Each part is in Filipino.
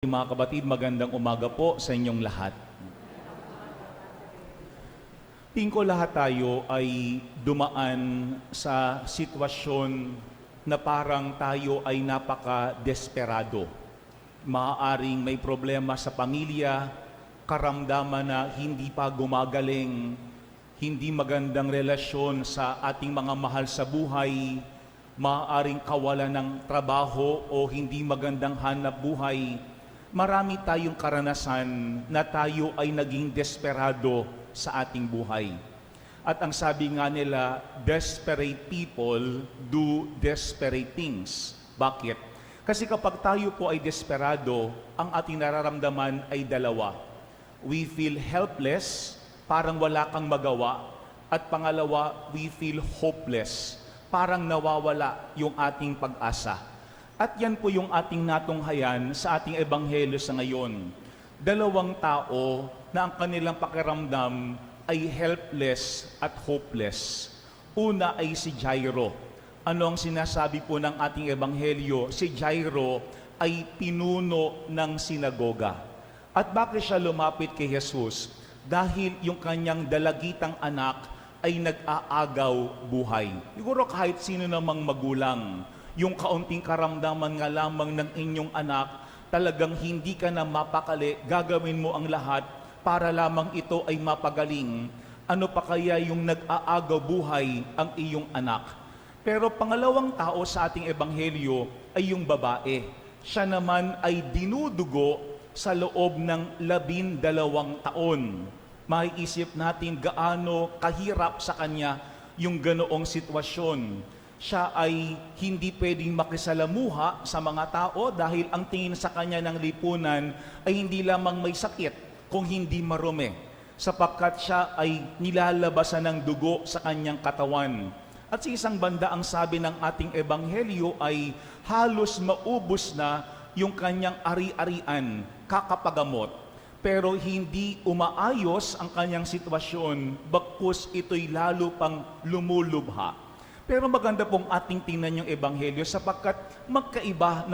Mga kapatid, magandang umaga po sa inyong lahat. Tingin ko lahat tayo ay dumaan sa sitwasyon na parang tayo ay napaka-desperado. Maaaring may problema sa pamilya, karamdaman na hindi pa gumagaling, hindi magandang relasyon sa ating mga mahal sa buhay, maaaring kawalan ng trabaho o hindi magandang hanap buhay. Marami tayong karanasan na tayo ay naging desperado sa ating buhay. At ang sabi nga nila, desperate people do desperate things. Bakit? Kasi kapag tayo po ay desperado, ang ating nararamdaman ay dalawa. We feel helpless, parang wala kang magawa. At pangalawa, we feel hopeless, parang nawawala yung ating pag-asa. At yan po yung ating natunghayan sa ating ebanghelyo sa ngayon. Dalawang tao na ang kanilang pakiramdam ay helpless at hopeless. Una ay si Jairo. Ano ang sinasabi po ng ating ebanghelyo? Si Jairo ay pinuno ng sinagoga. At bakit siya lumapit kay Jesus? Dahil yung kanyang dalagitang anak ay nag-aagaw buhay. Siguro kahit sino namang magulang, yung kaunting karamdaman nga lamang ng inyong anak, talagang hindi ka na mapakali, gagawin mo ang lahat para lamang ito ay mapagaling. Ano pa kaya yung nag-aagaw buhay ang iyong anak? Pero pangalawang tao sa ating ebanghelyo ay yung babae. Siya naman ay dinudugo sa loob ng 12 taon. Maiisip natin gaano kahirap sa kanya yung ganoong sitwasyon. Siya ay hindi pwedeng makisalamuha sa mga tao dahil ang tingin sa kanya ng lipunan ay hindi lamang may sakit kung hindi marumi, sapagkat siya ay nilalabasan ng dugo sa kanyang katawan. At sa isang banda, ang sabi ng ating ebanghelyo ay halos maubos na yung kanyang ari-arian, kakapagamot. Pero hindi umaayos ang kanyang sitwasyon, bagkus ito'y lalo pang lumulubha. Pero maganda pong ating tingnan yung ebanghelyo sapagkat magkaiba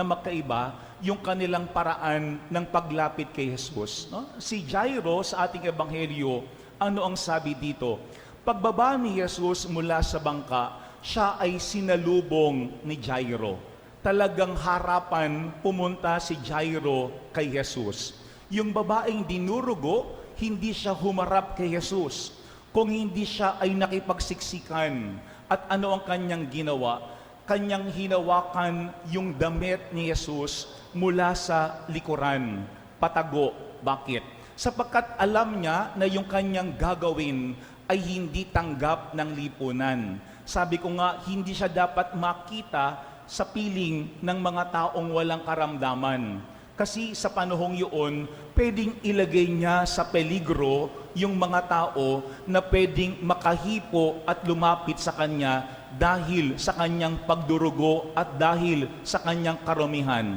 yung kanilang paraan ng paglapit kay Jesus. No? Si Jairo sa ating ebanghelyo, ano ang sabi dito? Pagbaba ni Jesus mula sa bangka, siya ay sinalubong ni Jairo. Talagang harapan pumunta si Jairo kay Jesus. Yung babaeng dinurugo, hindi siya humarap kay Jesus. Kung hindi siya ay nakipagsiksikan. At ano ang kanyang ginawa? Kanyang hinawakan yung damit ni Jesus mula sa likuran, patago. Bakit? Sapagkat alam niya na yung kanyang gagawin ay hindi tanggap ng lipunan. Sabi ko nga, hindi siya dapat makita sa piling ng mga taong walang karamdaman. Kasi sa panahong yun, pwedeng ilagay niya sa peligro yung mga tao na pwedeng makahipo at lumapit sa kanya dahil sa kanyang pagdurugo at dahil sa kanyang karumihan.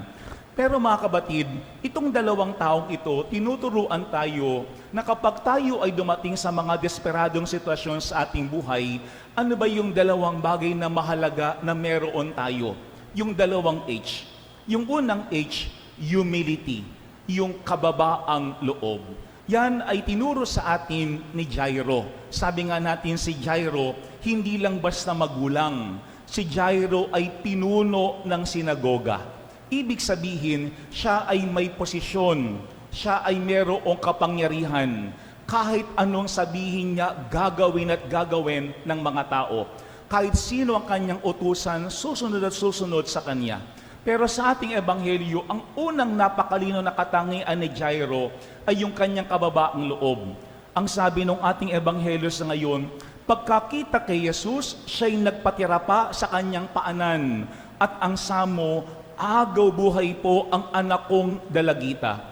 Pero mga kabatid, itong dalawang taong ito, tinuturuan tayo na kapag tayo ay dumating sa mga desperadong sitwasyon sa ating buhay, ano ba yung dalawang bagay na mahalaga na meron tayo? Yung dalawang H. Yung unang H, humility, yung kababaang loob. Yan ay tinuro sa atin ni Jairo. Sabi nga natin si Jairo, hindi lang basta magulang. Si Jairo ay pinuno ng sinagoga. Ibig sabihin, siya ay may posisyon. Siya ay merong kapangyarihan. Kahit anong sabihin niya, gagawin at gagawin ng mga tao. Kahit sino ang kanyang utusan, susunod at susunod sa kanya. Pero sa ating ebanghelyo, ang unang napakalino na katangian ni Jairo ay yung kanyang kababaang loob. Ang sabi ng ating ebanghelyo sa ngayon, pagkakita kay Jesus, siya'y nagpatira pa sa kanyang paanan. At ang samo, agaw buhay po ang anak kong dalagita.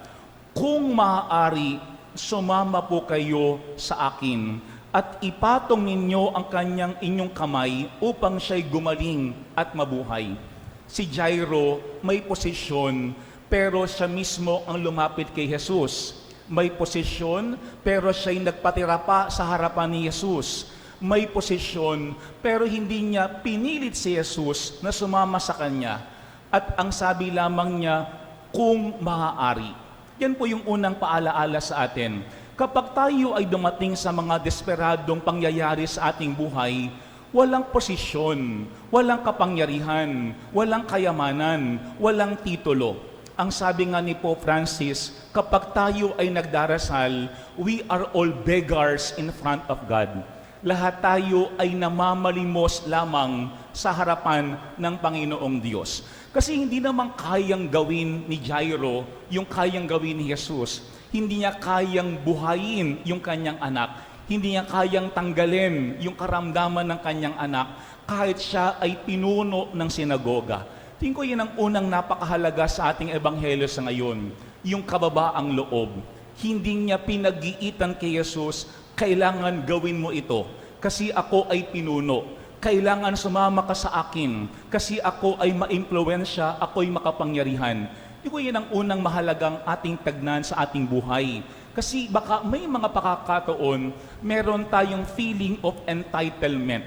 Kung maaari, sumama po kayo sa akin at ipatong ninyo ang inyong kamay upang siya'y gumaling at mabuhay. Si Jairo may posisyon, pero siya mismo ang lumapit kay Jesus. May posisyon, pero siya'y nagpatira pa sa harapan ni Jesus. May posisyon, pero hindi niya pinilit si Jesus na sumama sa kanya. At ang sabi lamang niya, kung maaari. Yan po yung unang paalaala sa atin. Kapag tayo ay dumating sa mga desperadong pangyayari sa ating buhay, walang posisyon, walang kapangyarihan, walang kayamanan, walang titulo. Ang sabi nga ni Pope Francis, kapag tayo ay nagdarasal, we are all beggars in front of God. Lahat tayo ay namamalimos lamang sa harapan ng Panginoong Diyos. Kasi hindi naman kayang gawin ni Jairo yung kayang gawin ni Jesus. Hindi niya kayang buhayin yung kanyang anak. Hindi niya kayang tanggalin yung karamdaman ng kanyang anak kahit siya ay pinuno ng sinagoga. Tingin ko yun ang unang napakahalaga sa ating ebanghelyo sa ngayon, yung kababaang loob. Hindi niya pinag-iitan kay Jesus, kailangan gawin mo ito kasi ako ay pinuno. Kailangan sumama ka sa akin kasi ako ay ma-impluwensya, ako ay makapangyarihan. Tingin ko yun ang unang mahalagang ating tagnan sa ating buhay. Kasi baka may mga pakakataon, meron tayong feeling of entitlement.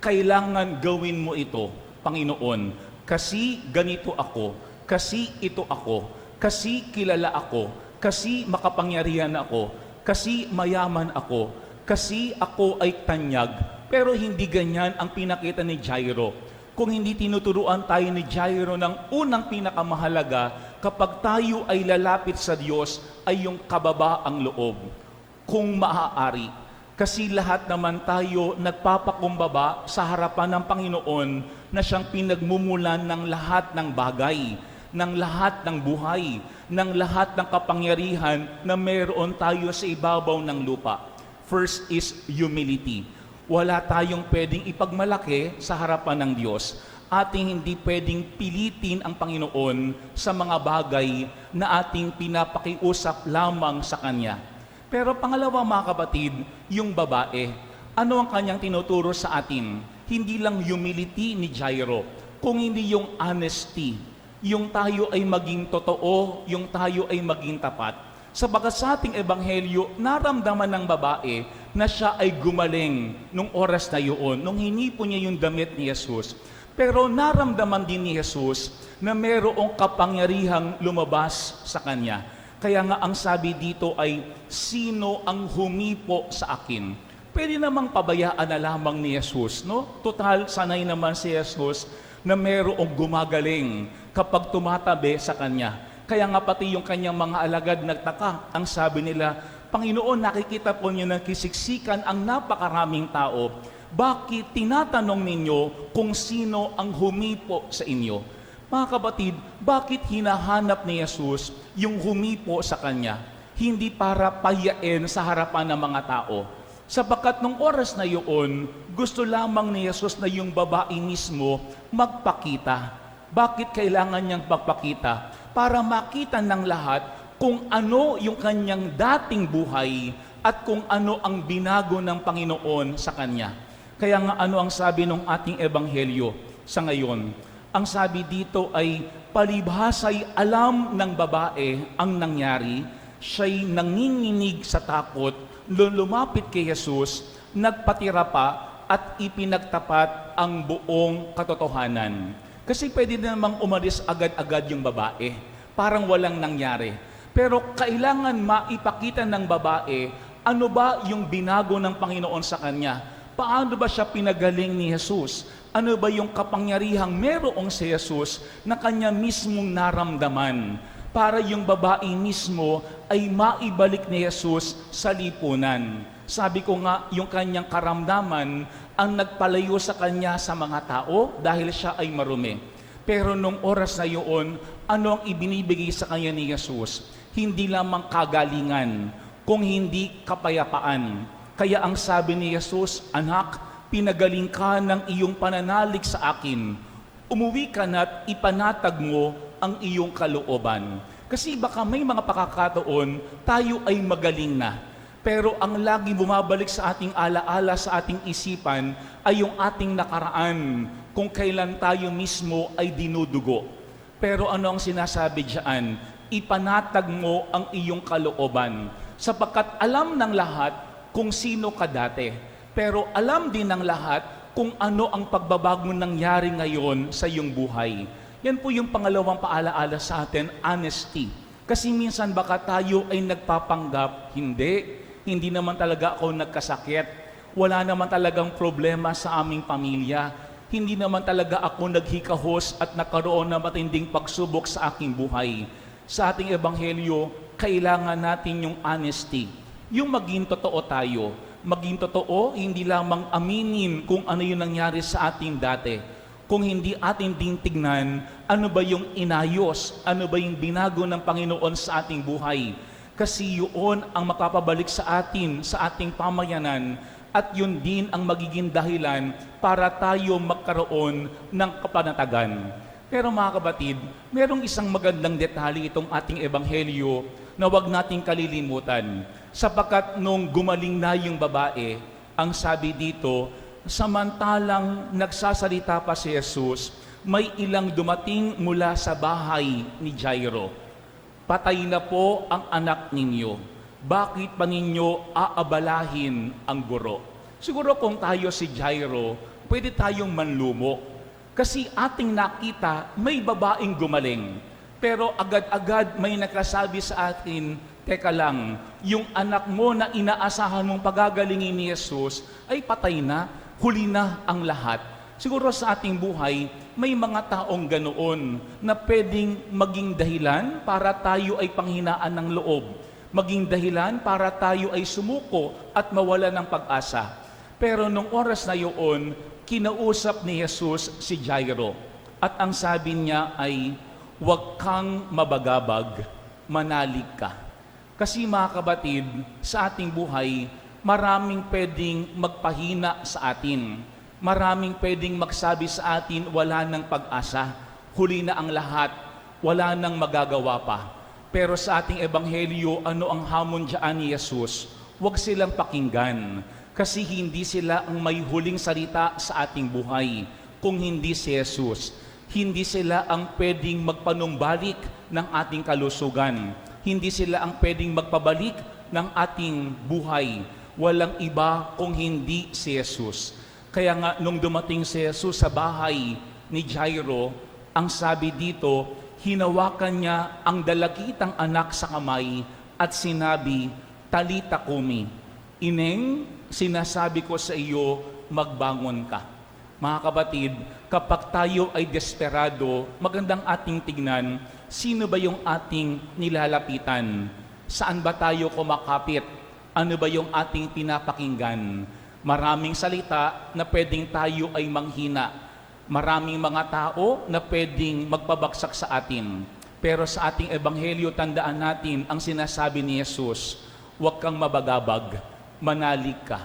Kailangan gawin mo ito, Panginoon. Kasi ganito ako, kasi ito ako, kasi kilala ako, kasi makapangyarihan ako, kasi mayaman ako, kasi ako ay tanyag. Pero hindi ganyan ang pinakita ni Jairo. Kung hindi tinuturuan tayo ni Jairo ng unang pinakamahalaga, kapag tayo ay lalapit sa Diyos, ay yung kababaang loob. Kung maaari. Kasi lahat naman tayo nagpapakumbaba sa harapan ng Panginoon na siyang pinagmumulan ng lahat ng bagay, ng lahat ng buhay, ng lahat ng kapangyarihan na meron tayo sa ibabaw ng lupa. First is humility. Wala tayong pwedeng ipagmalaki sa harapan ng Diyos. Ating hindi pwedeng pilitin ang Panginoon sa mga bagay na ating pinapakiusap lamang sa Kanya. Pero pangalawa mga kapatid, yung babae, ano ang kanyang tinuturo sa atin? Hindi lang humility ni Jairo, kung hindi yung honesty, yung tayo ay maging totoo, yung tayo ay maging tapat. Sabagat sa ating ebanghelyo, naramdaman ng babae na siya ay gumaling nung oras na yun, nung hinipo niya yung damit ni Jesus. Pero naramdaman din ni Jesus na mayroong kapangyarihang lumabas sa kanya. Kaya nga ang sabi dito ay, sino ang humipo sa akin? Pwede namang pabayaan na lamang ni Jesus, no? Total, sanay naman si Jesus na mayroong gumagaling kapag tumatabi sa Kanya. Kaya nga pati yung Kanyang mga alagad nagtaka. Ang sabi nila, Panginoon, nakikita po niyo na kisiksikan ang napakaraming tao. Bakit tinatanong ninyo kung sino ang humipo sa inyo? Mga kapatid, bakit hinahanap ni Jesus yung humipo sa Kanya? Hindi para pahiyain sa harapan ng mga tao. Sapagkat nung oras na yun, gusto lamang ni Jesus na yung babae mismo magpakita. Bakit kailangan niyang magpakita? Para makita ng lahat kung ano yung kanyang dating buhay at kung ano ang binago ng Panginoon sa Kanya. Kaya nga ano ang sabi ng ating ebanghelyo sa ngayon? Ang sabi dito ay palibhasa'y alam ng babae ang nangyari, siya'y nanginginig sa takot, lumapit kay Jesus, nagpatira pa at ipinagtapat ang buong katotohanan. Kasi pwede namang umalis agad-agad yung babae, parang walang nangyari. Pero kailangan maipakita ng babae ano ba yung binago ng Panginoon sa kanya. Paano ba siya pinagaling ni Jesus? Ano ba yung kapangyarihang merong si Jesus na kanya mismong naramdaman para yung babae mismo ay maibalik ni Jesus sa lipunan. Sabi ko nga, yung kanyang karamdaman ang nagpalayo sa kanya sa mga tao dahil siya ay marumi. Pero nung oras na yun, ano ang ibinibigay sa kanya ni Jesus? Hindi lamang kagalingan, kung hindi kapayapaan. Kaya ang sabi ni Jesus, anak, pinagaling ka ng iyong pananalig sa akin. Umuwi ka na't ipanatag mo ang iyong kalooban. Kasi baka may mga pakakataon, tayo ay magaling na. Pero ang lagi bumabalik sa ating alaala, sa ating isipan, ay yung ating nakaraan, kung kailan tayo mismo ay dinudugo. Pero ano ang sinasabi diyan? Ipanatag mo ang iyong kalooban. Sapagkat alam ng lahat kung sino ka dati. Pero alam din ng lahat kung ano ang pagbabago nangyari ngayon sa iyong buhay. Yan po yung pangalawang paalaala sa atin, honesty. Kasi minsan baka tayo ay nagpapanggap, hindi naman talaga ako nagkasakit, wala naman talagang problema sa aming pamilya, hindi naman talaga ako naghikahos at nakaroon ng matinding pagsubok sa aking buhay. Sa ating ebanghelyo, kailangan natin yung honesty, yung maging totoo tayo. Maging totoo, hindi lamang aminin kung ano yung nangyari sa ating dati, kung hindi atin din tignan ano ba yung inayos, ano ba yung binago ng Panginoon sa ating buhay. Kasi yun ang makapabalik sa atin, sa ating pamayanan, at yun din ang magiging dahilan para tayo magkaroon ng kapanatagan. Pero mga kapatid, merong isang magandang detalye itong ating ebanghelyo na huwag nating kalilimutan. Sapagkat nung gumaling na yung babae, ang sabi dito, samantalang nagsasalita pa si Jesus, may ilang dumating mula sa bahay ni Jairo. Patay na po ang anak ninyo. Bakit pa ninyo aabalahin ang guro? Siguro kung tayo si Jairo, pwede tayong manlumo. Kasi ating nakita, may babaeng gumaling. Pero agad-agad may nagsasabi sa atin, teka lang, yung anak mo na inaasahan mong pagagalingin ni Jesus ay patay na, huli na ang lahat. Siguro sa ating buhay, may mga taong ganoon na pwedeng maging dahilan para tayo ay panghinaan ng loob. Maging dahilan para tayo ay sumuko at mawala ng pag-asa. Pero nung oras na yun, kinausap ni Jesus si Jairo. At ang sabi niya ay, huwag kang mabagabag, manalig ka. Kasi mga kabatid, sa ating buhay, maraming pwedeng magpahina sa atin. Maraming pwedeng magsabi sa atin, wala ng pag-asa. Huli na ang lahat, wala nang magagawa pa. Pero sa ating ebanghelyo, ano ang hamon dyan ni Jesus? Huwag silang pakinggan. Kasi hindi sila ang may huling salita sa ating buhay. Kung hindi si Jesus, hindi sila ang pwedeng magpanumbalik ng ating kalusugan. Hindi sila ang pwedeng magpabalik ng ating buhay. Walang iba kung hindi si Jesus. Kaya nga, nung dumating si Jesus sa bahay ni Jairo, ang sabi dito, hinawakan niya ang dalagitang anak sa kamay at sinabi, Talita kumi, Ineng, sinasabi ko sa iyo, magbangon ka. Mga kapatid, kapag tayo ay desperado, magandang ating tignan, sino ba yung ating nilalapitan? Saan ba tayo kumakapit? Ano ba yung ating pinapakinggan? Maraming salita na pwedeng tayo ay manghina. Maraming mga tao na pwedeng magpabagsak sa atin. Pero sa ating ebanghelyo, tandaan natin ang sinasabi ni Jesus, huwag kang mabagabag, manalig ka.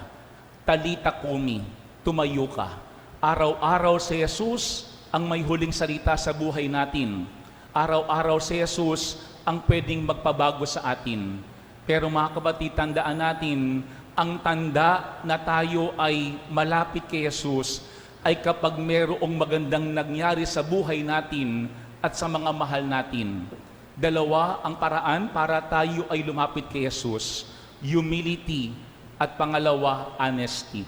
Talita kumi, tumayo ka. Araw-araw si Jesus ang may huling salita sa buhay natin. Araw-araw si Jesus ang pwedeng magpabago sa atin. Pero mga kapatid, tandaan natin, ang tanda na tayo ay malapit kay Jesus ay kapag mayroong magandang nangyari sa buhay natin at sa mga mahal natin. Dalawa ang paraan para tayo ay lumapit kay Jesus, humility at pangalawa, honesty.